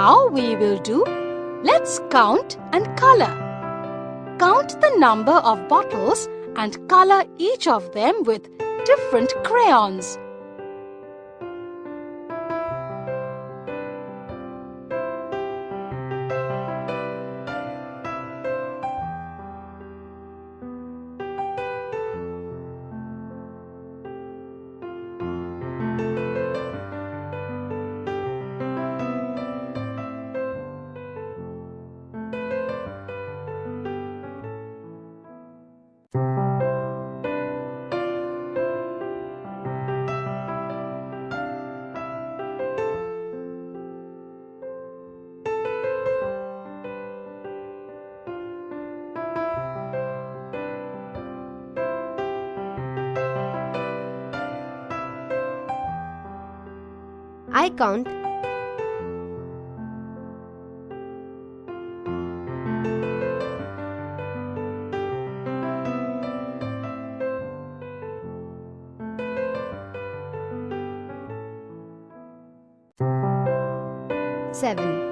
Now we will do let's count and color. Count the number of bottles and color each of them with different crayons. I count 7.